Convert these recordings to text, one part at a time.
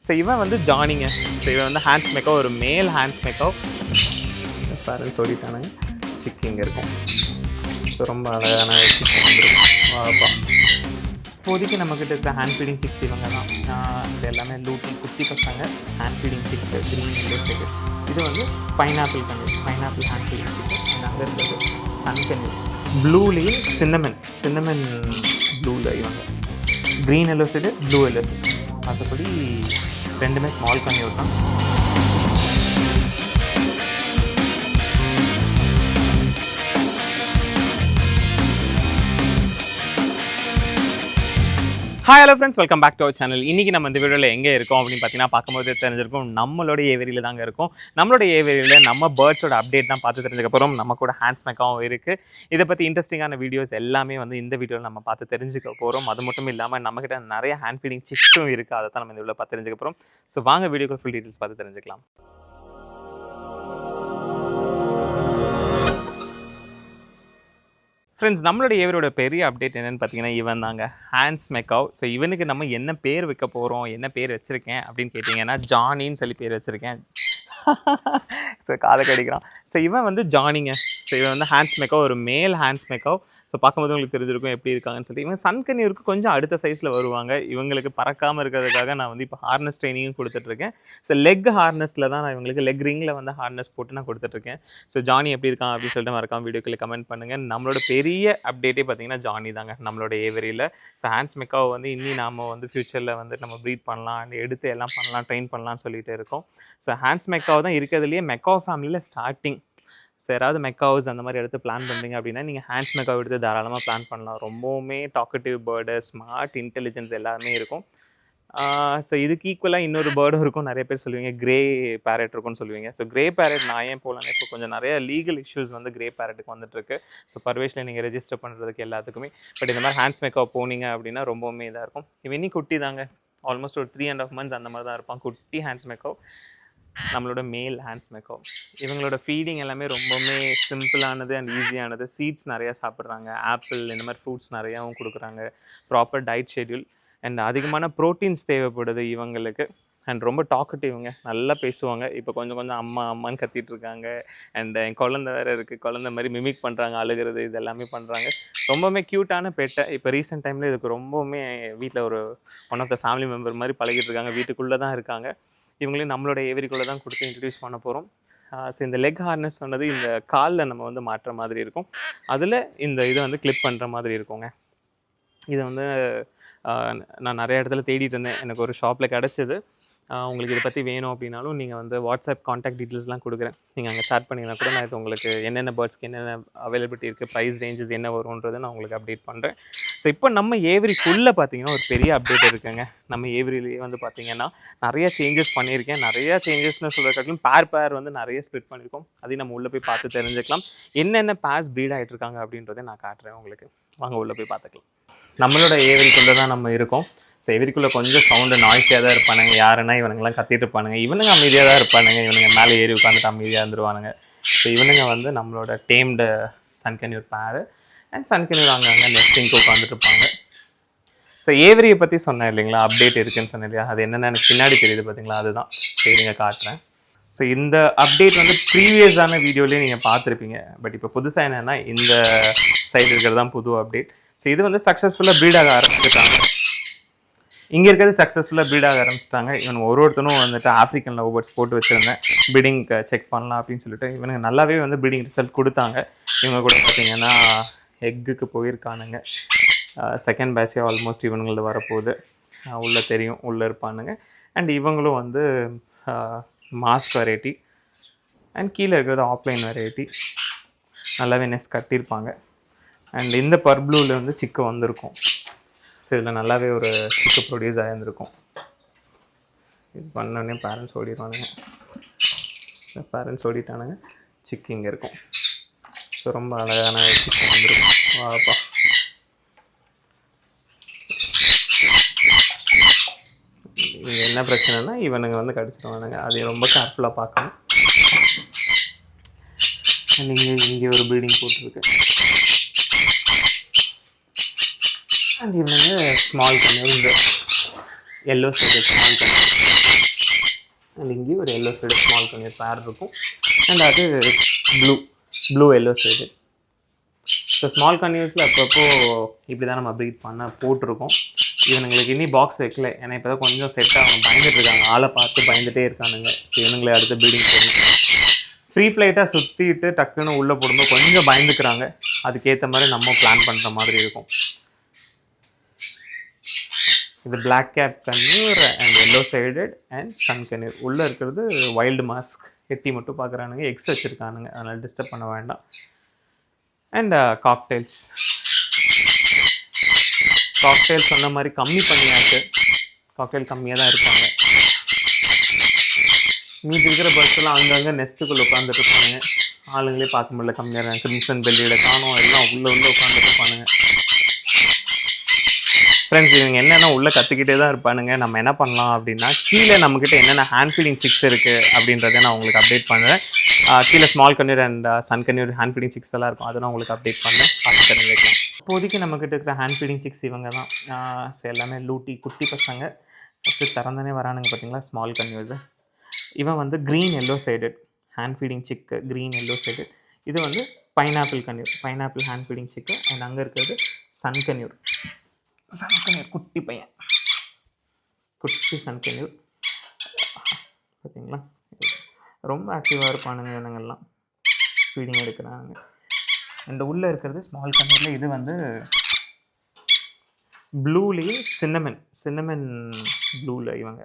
So இவன் வந்து ஜானிங்க. So இவன் வந்து ஹேண்ட்ஸ் மேக்கோ, ஒரு மேல் ஹேண்ட்ஸ் மேக்கோ. பேரண்ட்ஸ் சொல்லிட்டானுங்க. சிக்கிங்க இருக்கும். ஸோ ரொம்ப அழகான சிக்கன் வந்துருக்கும். வாப்பா. இப்போதைக்கு நம்மக்கிட்ட இருக்கிற ஹேண்ட் ஃபீடிங் சிக்ஸ் இவங்க தான். ஸோ எல்லாமே லூட்டி குட்டி பசங்க. ஹேண்ட் ஃபீடிங் சிக்ஸ் க்ரீன் இருக்குது. இது வந்து பைனாப்பிள் கண்ணு, பைனாப்பிள் ஹேண்ட் ஃபீடிங் சிக்ஸ். அங்கே இருக்கிறது சன் கண்ணு. ப்ளூலேயே சின்னமன் ப்ளூவில் இவங்க. Green yellow side, blue yellow side. மற்றபடி ரெண்டுமே ஸ்மால் கன்னியூர் தான். Hi hello friends, welcome back to our channel. இன்றைக்கி நம்ம இந்த வீடியோவில் எங்கே இருக்கோம் அப்படின்னு பார்த்தீங்கன்னா, பார்க்கும்போது தெரிஞ்சிருக்கும் நம்மளோட ஏவேரியில் தாங்க இருக்கும். நம்மளோட ஏவேரியில் நம்ம பேர்ட்ஸோட அப்டேட் தான் பார்த்து தெரிஞ்சதுக்கப்புறம் நம்ம கூட ஹேண்ட்ஸ் மேக்காவும் இருக்குது. இதை பற்றி இன்ட்ரெஸ்டிங்கான வீடியோஸ் எல்லாமே வந்து இந்த வீடியோவில் நம்ம பார்த்து தெரிஞ்சுக்க போகிறோம். அது மட்டும் இல்லாமல் நம்மக்கிட்ட நிறைய ஹேண்ட் ஃபீடிங் சிக்ஸும் இருக்குது. அதை தான் நம்ம இந்த வீடியோவில் பார்த்து தெரிஞ்சுக்க போகிறோம். ஸோ வாங்க வீடியோக்கு ஃபுல் டீட்டெயில்ஸ் பார்த்து தெரிஞ்சுக்கலாம். ஃப்ரெண்ட்ஸ், நம்மளோட ஏவரோட பெரிய அப்டேட் என்னென்னு பார்த்தீங்கன்னா, இவன் தாங்க ஹேண்ட்ஸ் மேக்காவ். ஸோ இவனுக்கு நம்ம என்ன பேர் வைக்க போகிறோம், என்ன பேர் வச்சுருக்கேன் அப்படின்னு கேட்டிங்கன்னா, ஜானின்னு சொல்லி பேர் வச்சுருக்கேன். ஸோ காதை கடிக்கிறான். ஸோ இவன் வந்து ஜானிங்க. ஸோ இவன் வந்து ஹேண்ட்ஸ் மேக்காவ், ஒரு மேல் ஹேண்ட்ஸ் மேக்காவ். ஸோ பார்க்கும்போது உங்களுக்கு தெரிஞ்சிருக்கும் எப்படி இருக்காங்கன்னு சொல்லி. இவன் சன்கன்னியூருக்கு கொஞ்சம் அடுத்த சைஸில் வருவாங்க. இவங்களுக்கு பறக்காமல் இருக்கிறதுக்காக நான் வந்து இப்போ ஹார்னஸ் ட்ரைனிங்கும் கொடுத்துட்ருக்கேன். ஸோ லெக் ஹார்னஸில் தான் நான் இவங்களுக்கு லெக் ரிங்கில் வந்து ஹார்னஸ் போட்டு நான் கொடுத்துட்ருக்கேன். ஸோ ஜானி எப்படி இருக்கான் அப்படின்னு சொல்லிட்டு மறக்காம வீடியோக்குள்ளே கமெண்ட் பண்ணுங்கள். நம்மளோட பெரிய அப்டேட்டே பார்த்தீங்கன்னா ஜானி தாங்க நம்மளோட ஏவரியில். ஸோ ஹேண்ட்ஸ் மேக்காவை வந்து இன்னி நாம் வந்து ஃப்யூச்சரில் வந்து நம்ம ப்ரீட் பண்ணலாம், அண்ட் எடுத்து எல்லாம் பண்ணலாம், ட்ரெயின் பண்ணலாம்னு சொல்லிட்டு இருக்கோம். ஸோ ஹேண்ட்ஸ் மேக்காவ் தான் இருக்கிறதுலையே மெக்காவ் ஃபேமிலியில் ஸ்டார்டிங். ஸோ யாராவது மெக்காவ்ஸ் அந்த மாதிரி எடுத்து பிளான் பண்ணுறீங்க அப்படின்னா நீங்கள் ஹேண்ட்ஸ் மேக்காவ் எடுத்து தாராளமாக பிளான் பண்ணலாம். ரொம்பவுமே டாக்கட்டிவ் பேர்டு, ஸ்மார்ட், இன்டெலிஜென்ஸ் எல்லாமே இருக்கும். ஸோ இதுக்கு ஈக்குவலாக இன்னொரு பேர்டும் இருக்கும். நிறைய பேர் சொல்லுவீங்க கிரே பேரட் இருக்கும்னு சொல்லுவீங்க. ஸோ கிரே பேரட் நான் ஏன் போகலான்னு இப்போ கொஞ்சம் நிறைய லீகல் இஷ்யூஸ் வந்து கிரே பேரட்டுக்கு வந்துட்டுருக்கு. ஸோ பர்வேஷில் நீங்கள் ரெஜிஸ்டர் பண்ணுறதுக்கு எல்லாத்துக்குமே. பட் இந்த மாதிரி ஹேண்ட்ஸ் மேக்காவ் போனீங்க அப்படின்னா ரொம்பவுமே இதாக இருக்கும். இவன் இன்னி குட்டி தாங்க, ஆல்மோஸ்ட் ஒரு 3.5 months அந்த மாதிரி தான் இருப்பான். குட்டி ஹேண்ட்ஸ் மேக்காவ், நம்மளோட மேல் ஹேண்ட்ஸ் மேக்காவ். இவங்களோட ஃபீடிங் எல்லாமே ரொம்பவுமே சிம்பிளானது அண்ட் ஈஸியானது. சீட்ஸ் நிறையா சாப்பிட்றாங்க, ஆப்பிள் இந்த மாதிரி ஃப்ரூட்ஸ் நிறையாவும் கொடுக்குறாங்க. ப்ராப்பர் டயட் ஷெட்யூல் அண்ட் அதிகமான ப்ரோட்டீன்ஸ் தேவைப்படுது இவங்களுக்கு. அண்ட் ரொம்ப டாக்கட்டிவ்ங்க, நல்லா பேசுவாங்க. இப்போ கொஞ்சம் அம்மா அம்மான்னு கத்திட்டு இருக்காங்க. அண்ட் என் குழந்தை வேறு இருக்குது, குழந்தை மாதிரி மிமிக் பண்ணுறாங்க, அழுகிறது இது எல்லாமே பண்ணுறாங்க. ரொம்பவுமே க்யூட்டான பெட்டை. இப்போ ரீசெண்ட் டைமில் இதுக்கு ரொம்பவுமே வீட்டில் ஒரு one of the family member மாதிரி பழகிட்டு இருக்காங்க. வீட்டுக்குள்ளே தான் இருக்காங்க. இவங்களையும் நம்மளோட ஏவரிக்குள்ளே தான் கொடுத்து இன்ட்ரடியூஸ் பண்ண போகிறோம். ஸோ இந்த லெக் ஹார்னஸ் சொன்னது இந்த காலில் நம்ம வந்து மாட்டுற மாதிரி இருக்கும். அதில் இந்த இதை வந்து கிளிப் பண்ணுற மாதிரி இருக்குங்க. இதை வந்து நான் நிறைய இடத்துல தேடிட்டு இருந்தேன், எனக்கு ஒரு ஷாப்பில் கிடச்சிது. உங்களுக்கு இதை பற்றி வேணும் அப்படின்னாலும் நீங்கள் வந்து வாட்ஸ்அப் காண்டாக்ட் டீட்டெயில்ஸ்லாம் கொடுக்குறேன். நீங்கள் அங்கே ஸ்டார்ட் பண்ணிங்கன்னா கூட நான் இது உங்களுக்கு என்னென்ன பேர்ட்ஸ்க்கு என்னென்ன அவைலபிலிட்டி இருக்குது, ப்ரைஸ் ரேஞ்சஸ் என்ன வரும்ன்றதை நான் உங்களுக்கு அப்டேட் பண்ணுறேன். ஸோ இப்போ நம்ம ஏவரிக்குள்ளே பார்த்தீங்கன்னா ஒரு பெரிய அப்டேட் இருக்குங்க. நம்ம ஏவரிலேயே வந்து பார்த்தீங்கன்னா நிறைய சேஞ்சஸ் பண்ணியிருக்கேன். நிறைய சேஞ்சஸ்னு சொல்கிற காட்டிலும் பேர் வந்து நிறைய ஸ்ப்ளிட் பண்ணியிருக்கோம். அதையும் நம்ம உள்ளே போய் பார்த்து தெரிஞ்சுக்கலாம். என்னென்ன பேர்ஸ் ப்ரீட் ஆகிட்டு இருக்காங்க அப்படின்றத நான் காட்டுறேன் உங்களுக்கு. வாங்க உள்ளே போய் பார்த்துக்கலாம். நம்மளோட ஏவரிக்குள்ளே தான் நம்ம இருக்கோம். ஸோ ஏவரிக்குள்ளே கொஞ்சம் சவுண்டு நாய்ஸியாக தான் இருப்பானுங்க. யாருன்னா இவனுங்கெல்லாம் கத்திட்டு இருப்பானுங்க. இவனுங்க அமைதியாக தான் இருப்பானுங்க. இவனுங்க மேலே ஏறி உட்காந்துட்டு அமைதியாக இருந்துருவானுங்க. ஸோ இவனுங்க வந்து நம்மளோட டேம்டு சன்கன்னியூர் பேரு அண்ட் சன்கன்னியூர் அங்கங்கே நெஸ்டிங்க்கு உட்காந்துட்டு இருப்பாங்க. ஸோ ஏவரியை பற்றி சொன்னேன் இல்லைங்களா, அப்டேட் இருக்குன்னு சொன்னேன் இல்லையா, அது என்னென்னு எனக்கு பின்னாடி தெரியுது பார்த்தீங்களா, அதுதான் சரிங்க காட்டுறேன். ஸோ இந்த அப்டேட் வந்து ப்ரீவியஸான வீடியோலேயே நீங்கள் பார்த்துருப்பீங்க. பட் இப்போ புதுசாக என்னென்னா இந்த சைடு இருக்கிறது தான் புது அப்டேட். ஸோ இது வந்து சக்ஸஸ்ஃபுல்லாக ப்ரீடாக ஆரம்பிச்சிருக்காங்க. இங்கே இருக்கிறது சக்ஸஸ்ஃபுல்லாக ப்ரீடாக ஆரம்பிச்சிட்டாங்க. இவனுக்கு ஒருத்தனும் வந்துட்டு ஆஃப்ரிக்கன் லவ் பேர்ட்ஸ் போட்டு வச்சுருந்தேன், ப்ரீடிங் செக் பண்ணலாம் அப்படின்னு சொல்லிட்டு. இவனுக்கு நல்லாவே வந்து ப்ரீடிங் ரிசல்ட் கொடுத்தாங்க. இவங்க கூட பார்த்தீங்கன்னா எக்குக்கு போயிருக்கானுங்க. செகண்ட் பேட்சே ஆல்மோஸ்ட் இவனுங்களது வரப்போகுது. உள்ளே தெரியும், உள்ளே இருப்பானுங்க. அண்ட் இவங்களும் வந்து மாஸ்க் வெரைட்டி அண்ட் கீழே இருக்கிறது ஆஃப்லைன் வெரைட்டி. நல்லாவே நெஸ்ட் கட்டியிருப்பாங்க. அண்ட் இந்த பர்ப்ளூவில் வந்து சிக்கு வந்திருக்கும். ஸோ இதில் நல்லாவே ஒரு சிக்கு ப்ரொடியூஸ் ஆகியிருந்திருக்கும். இது பண்ணோடனே பேரண்ட்ஸ் ஓடிடுவானுங்க. பேரண்ட்ஸ் ஓடிட்டானுங்க, சிக்கு இங்கே இருக்கும். ஸோ ரொம்ப அழகான சிக்கு வந்திருக்கும். வாப்பா. இது என்ன பிரச்சனைனா இவனுங்க வந்து கடிச்சிடுவானுங்க. அது ரொம்ப கேர்ஃபுல்லாக பார்க்கணும். நீங்கள் இங்கே ஒரு ப்ரீடிங் போட்டிருக்கு. அண்ட் இவனுங்க small conure. Yellow side small conure and இங்கேயும் ஒரு எல்லோ சைடு ஸ்மால் கன்னியூர் பேர் இருக்கும். அண்ட் அது blue yellow side. So small கன்னியூஸில் அப்பப்போ இப்படி தான் நம்ம ப்ரீட் பண்ண போட்டிருக்கோம். இவனுங்களுக்கு இனி பாக்ஸ் வைக்கல, ஏன்னா இப்போ தான் கொஞ்சம் செட் ஆகும், பயந்துட்டு இருக்காங்க, ஆளை பார்த்து பயந்துகிட்டே இருக்கானுங்க. ஸோ இவனுங்களை அடுத்து ப்ரீடிங் போடணும். ஃப்ரீ ஃப்ளைட்டாக சுற்றிட்டு டக்குன்னு உள்ளே போடும்போது கொஞ்சம் பயந்துக்கிறாங்க. அதுக்கேற்ற மாதிரி நம்ம பிளான் பண்ணுற மாதிரி இருக்கும். இது black cap conure and yellow sided and sun conure. உள்ளே இருக்கிறது வைல்டு மாஸ்க். எட்டி மட்டும் பார்க்குறானுங்க, எக்ஸ் வச்சுருக்கானுங்க, அதனால் டிஸ்டர்ப் பண்ண வேண்டாம். அண்ட் காக்டெயில்ஸ் சொன்ன மாதிரி கம்மி பண்ணியாச்சு. காக்டெயில் கம்மியாக தான் இருப்பாங்க. மீதி இருக்கிற பேர்ட்ஸ் எல்லாம் அங்கங்கே நெஸ்ட்டுக்குள்ளே உட்காந்துட்டு இருப்பானுங்க. ஆளுங்களே பார்க்க முடியல, கம்மியாக இருக்காங்க. கிரிம்சன் பெல்லியோட காணோம் எல்லாம் உள்ளே உட்காந்துட்டு இருப்பானுங்க. ஃப்ரெண்ட்ஸ், இவங்க என்னென்னா உள்ளே கற்றுக்கிட்டே தான் இருப்பானுங்க. நம்ம என்ன பண்ணலாம் அப்படின்னா, கீழே நம்மக்கிட்ட என்னென்ன ஹேண்ட் ஃபீடிங் சிக்ஸ் இருக்குது அப்படின்றத நான் உங்களுக்கு அப்டேட் பண்ணுறேன். கீழே small conure and sun conure hand feeding chicks எல்லாம் இருக்கும், அதை நான் உங்களுக்கு அப்டேட் பண்ணுறேன், பார்த்து தெரிஞ்சுக்கலாம். இப்போதைக்கு நம்மக்கிட்ட இருக்கிற ஹேண்ட் ஃபீடிங் சிக்ஸ் இவங்க தான். ஸோ எல்லாமே லூட்டி குட்டி பசங்க. ஃபஸ்ட்டு திறந்தனே வரானுங்க பார்த்தீங்களா, ஸ்மால் கன்னியூர்ஸு. இவன் வந்து green yellow sided hand feeding சிக்கு, க்ரீன் எல்லோ சைடட். இது வந்து பைனாப்பிள் கன்னியூர், பைனாப்பிள் ஹேண்ட் ஃபீடிங் சிக்கு. அண்ட் அங்கே இருக்கிறது சன் கன்னியூர். குட்டி பையன், குட்டி சன் கன்னியூர் பார்த்தீங்களா. ரொம்ப ஆக்டிவாக இருப்பானுங்க இவனுங்கெல்லாம், ஃபீடிங் எடுக்கிறாங்க. அண்ட் உள்ளே இருக்கிறது ஸ்மால் கன்னியூரில். இது வந்து ப்ளூலேயே சின்னமன் ப்ளூவில் இவங்க.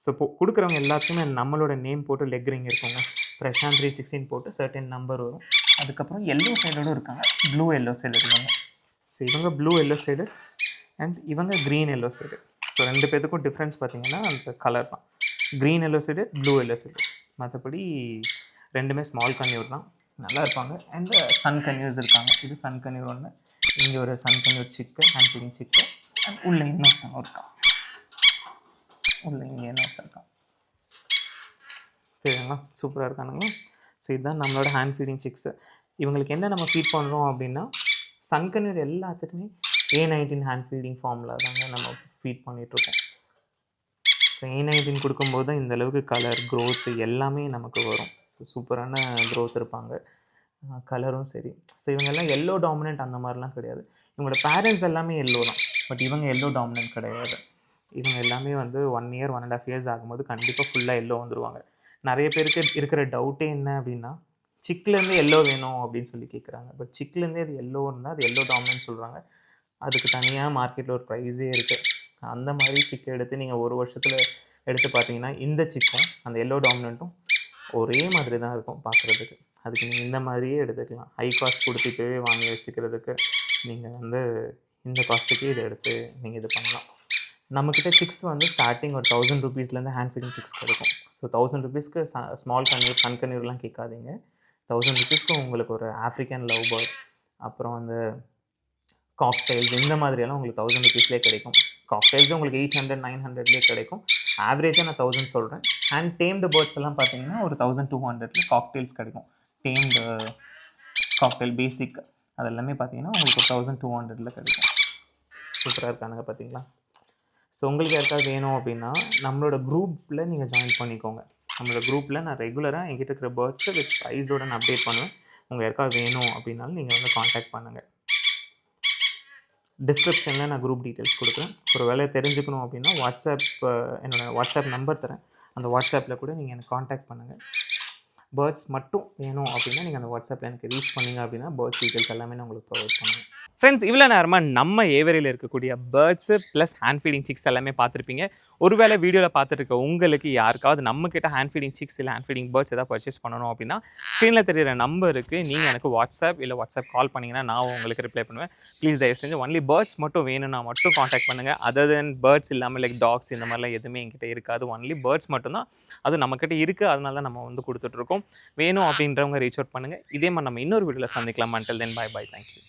ஸோ இப்போ கொடுக்குறவங்க எல்லாத்துக்குமே நம்மளோட நேம் போட்டு லெக் ரிங் இருக்குங்க, பிரசாந்த் 316 போட்டு சர்டன் நம்பர் வரும். அதுக்கப்புறம் எல்லோ சைடோடு இருக்காங்க, ப்ளூ எல்லோ சைடு இருக்காங்க. ஸோ இவங்க ப்ளூ எல்லோ சைடு அண்ட் இவங்க க்ரீன் எல்லோ சைடு. ஸோ ரெண்டு பேருக்கும் டிஃப்ரென்ஸ் பார்த்தீங்கன்னா அந்த கலர் தான், green yellow side, blue yellow side. மற்றபடி ரெண்டுமே ஸ்மால் கன்னியூர் தான், நல்லா இருப்பாங்க. அண்ட் சன் கன்னியூர்ஸ் இருக்காங்க. இது சன் கன்னியூர் ஒன்று, இங்கே ஒரு சன் கன்னியூர் சிக்கு, ஹேண்ட் ஃபீடிங் சிக்கு. அண்ட் உள்ளே இன்னொருத்தவங்க இருக்கான், உள்ளே இங்கே இன்னொருத்தர் இருக்கான். சரிங்களா, சூப்பராக இருக்கானுங்க. ஸோ இதுதான் நம்மளோட ஹேண்ட் ஃபீடிங் சிக்ஸு. இவங்களுக்கு என்ன நம்ம ஃபீட் பண்ணுறோம் அப்படின்னா, சன் கன்னியூர் எல்லாத்துக்குமே A19 ஹேண்ட் ஃபீடிங் ஃபார்மில் தாங்க நம்ம ஃபீட் பண்ணிகிட்ருக்கோம். ஸோ A19 கொடுக்கும்போது தான் இந்தளவுக்கு கலர் க்ரோத் எல்லாமே நமக்கு வரும். ஸோ சூப்பரான க்ரோத் இருப்பாங்க, கலரும் சரி. ஸோ இவங்கெல்லாம் எல்லோ டாமினன்ட் அந்த மாதிரிலாம் கிடையாது. இவங்களோட பேரண்ட்ஸ் எல்லாமே எல்லோ தான், பட் இவங்க எல்லோ டாமினன்ட் கிடையாது. இவங்க எல்லாமே வந்து 1 இயர் 1.5 இயர்ஸ் ஆகும்போது கண்டிப்பாக ஃபுல்லாக எல்லோ வந்துடுவாங்க. நிறைய பேருக்கு இருக்கிற டவுட்டே என்ன அப்படின்னா, சிக்லேருந்து எல்லோ வேணும் அப்படின்னு சொல்லி கேட்குறாங்க. பட் சிக்லேருந்தே அது எல்லோ இருந்தால் அது எல்லோ டாமினன்ட் சொல்கிறாங்க. அதுக்கு தனியாக மார்க்கெட்டில் ஒரு ப்ரைஸே இருக்குது. அந்த மாதிரி சிக்கை எடுத்து நீங்கள் ஒரு வருஷத்தில் எடுத்து பார்த்தீங்கன்னா, இந்த சிக்கும் அந்த எல்லோ டாமினண்ட்டும் ஒரே மாதிரி தான் இருக்கும் பார்க்குறதுக்கு. அதுக்கு நீங்கள் இந்த மாதிரியே எடுத்துக்கலாம். ஹை காஸ்ட் கொடுத்துட்டு வாங்கி வச்சுக்கிறதுக்கு நீங்கள் வந்து இந்த காஸ்ட்டுக்கு இதை எடுத்து நீங்கள் இது பண்ணலாம். நம்மக்கிட்ட சிக்ஸ் வந்து ஸ்டார்டிங் ஒரு 1000 ருபீஸ்லேருந்து ஹேண்ட் ஃபீடிங் சிக்ஸ் கிடைக்கும். ஸோ 1000 ருபீஸ்க்கு ஸ்மால் கன்னியூர் சன் கன்னியூர்லாம் கேட்காதீங்க. 1000 ருபீஸ்க்கு உங்களுக்கு ஒரு ஆஃப்ரிக்கன் லவ் பேர்ட், அப்புறம் வந்து காக்டெயில்ஸ், இந்த மாதிரியெல்லாம் உங்களுக்கு 1000 ருபீஸ்லேயே கிடைக்கும். காக்டெயில்ஸும் உங்களுக்கு 800 900லேயே கிடைக்கும். ஆவரேஜாக நான் 1000 சொல்கிறேன். அண்ட் டேம்டு பேர்ட்ஸ் எல்லாம் பார்த்தீங்கன்னா ஒரு 1200ல காக்டெயில்ஸ் கிடைக்கும். டேம்டு காக்டெயில் பேசிக் அதெல்லாமே பார்த்தீங்கன்னா உங்களுக்கு 1200ல கிடைக்கும். சூப்பராக இருக்கானுங்க பார்த்தீங்களா. ஸோ உங்களுக்கு யாருக்காவது வேணும் அப்படின்னா நம்மளோட குரூப்பில் நீங்கள் ஜாயின் பண்ணிக்கோங்க. நம்மளோட குரூப்பில் நான் ரெகுலராக என்கிட்ட இருக்கிற பேர்ட்ஸை வித் ப்ரைஸோடு நான் அப்டேட் பண்ணுவேன். உங்கள் யாருக்காவது வேணும் அப்படின்னாலும் நீங்கள் வந்து காண்டாக்ட் பண்ணுங்கள். டிஸ்கிரிப்ஷனில் நான் குரூப் டீட்டெயில்ஸ் கொடுக்குறேன். ஒரு வேலை தெரிஞ்சுக்கணும் அப்படின்னா என்னோடய வாட்ஸ்அப் நம்பர் தரேன். அந்த வாட்ஸ்அப்பில் கூட நீங்கள் எனக்கு காண்டாக்ட் பண்ணுங்கள். பேர்ட்ஸ் மட்டும் வேணும் அப்படின்னா நீங்கள் அந்த வாட்ஸ்அப்பில் எனக்கு ரீச் பண்ணிங்க அப்படின்னா பேர்ட்ஸ் டீட்டெயில்ஸ் எல்லாமே நான் உங்களுக்கு ப்ரொவைட் பண்ணுவேன். ஃப்ரெண்ட்ஸ், இவ்வளோ நேரமாக நம்ம ஏவரியில் இருக்கக்கூடிய birds plus hand feeding six எல்லாமே பார்த்துருப்பீங்க. ஒருவேளை வீடியோவில் பார்த்துருக்க உங்களுக்கு யாருக்காவது நம்மக்கிட்ட ஹேண்ட் ஃபீடிங் சிக்ஸ் இல்லை ஹேண்ட் ஃபீடிங் பேர்ட்ஸ் எதாவது பர்ச்சேஸ் பண்ணணும் அப்படின்னா ஸ்க்ரீனில் தெரியிற நம்பருக்கு நீங்கள் எனக்கு வாட்ஸ்அப் இல்லை வாட்ஸ்அப் கால் பண்ணிங்கன்னா நான் உங்களுக்கு ரிப்ளை பண்ணுவேன். ப்ளீஸ் தயவு செஞ்சு ஒன்லி பேர்ட்ஸ் மட்டும் வேணும்னா மட்டும் காண்டாக்ட் பண்ணுங்கள். அதர் தென் பேர்ட்ஸ் இல்லாமல் லைக் டாக்ஸ் இந்த மாதிரிலாம் எதுவுமே என்கிட்ட இருக்காது. ஒன்லி பேர்ட்ஸ் மட்டும்தான். அது நம்மக்கிட்ட இருக்குது, அதனால நம்ம வந்து கொடுத்துட்ருக்கோம். வேணும் அப்படின்றவங்க ரீச் அவுட் பண்ணுங்கள். இதே மாதிரி நம்ம இன்னொரு வீடியோவில் சந்திக்கலாம். Until then bye bye, thank you.